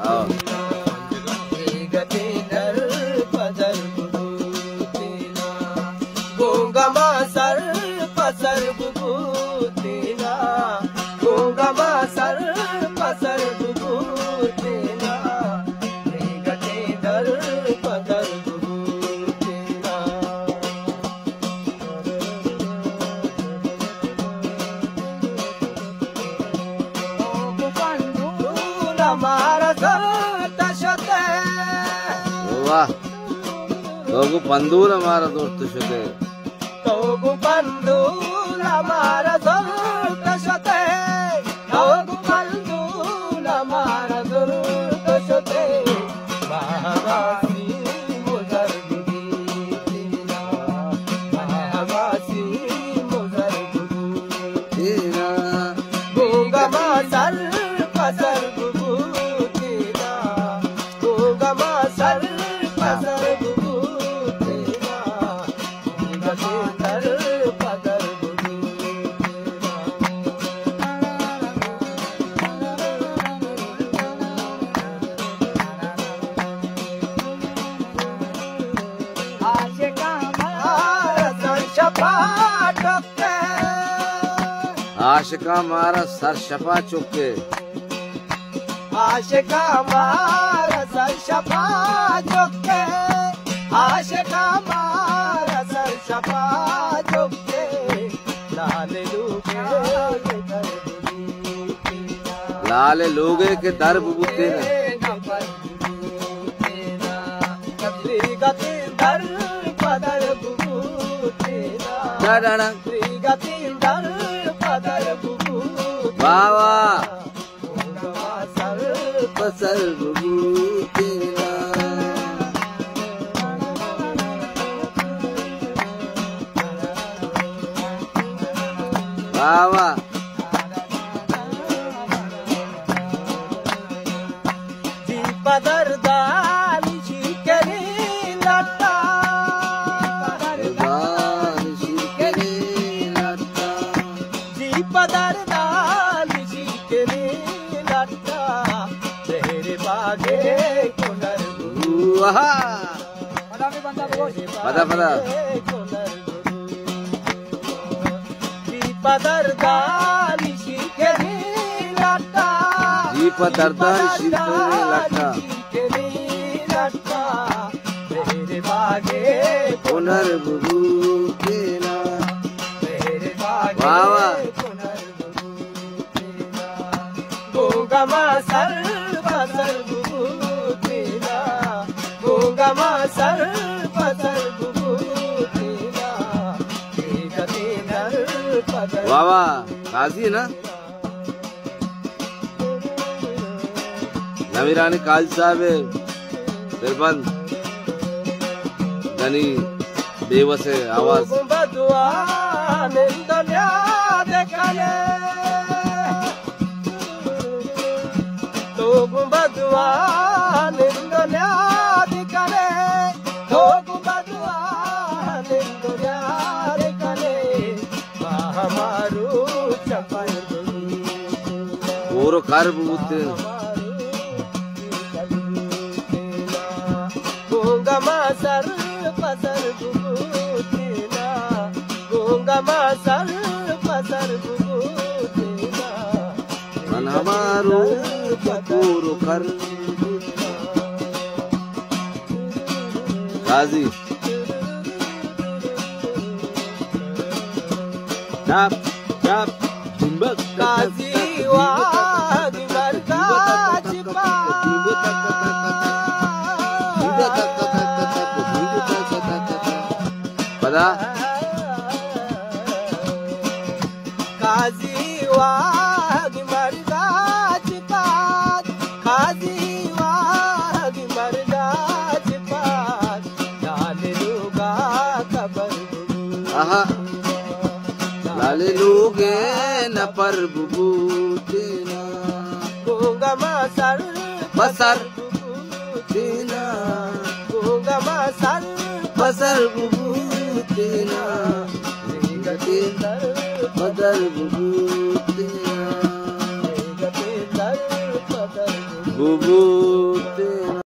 आओ तोगु पंदूर हमारा दोस्त शते तोगु पंदूर हमारा दोस्त शते तोगु पंदूर हमारा दोस्त शते महावासी मुजर गुदीना महावासी मुजर गुदीना गंगा मासर पसर गुदीना गंगा मासर पसर आशिका मारा सर शफा चुके आशिका मारा सर शफा चुके आशिका मारा सर शफा चुके लाल लोगे के दर बुबूते बाबा पसर बुबूते बाबा जी पदर दानी जी करी लता पदर दानी जी करी लता तेरे बागे कुनर पदा पदा पदर दानी जी करी लता जी पदर दानी जी करी लता तेरे बागे कुनर बुबूते ना तेरे बागे बाबा गंगा मासर पसर बुबूतेना गंगा मासर पसर बुबूतेना बाबा काजी है ना नवीरानी काल साहब दिलबंद गनी बेवस आवाज गुंबदुआ निंदुनिया दिकले तो गुंबदुआ निंदुनिया दिकले हमारू चंपल पूरो कर बुबूते गंगा मासर पसर बुबूतेना गंगा मासर पसर बुबूतेना मन हमारो पूरो कर काजी टप टप काजी वादी मरका चिपा पदा काजी वादी मरका चिपा काजी वादी मरका चिपा डाल लूगा कबर आहा लाले लोगे न पर बुबूतेना गंगा मासर बसर बुबूतेना गंगा मासर बसर बुबूतेना बदर बुबूतेना बुबू बुबूते ना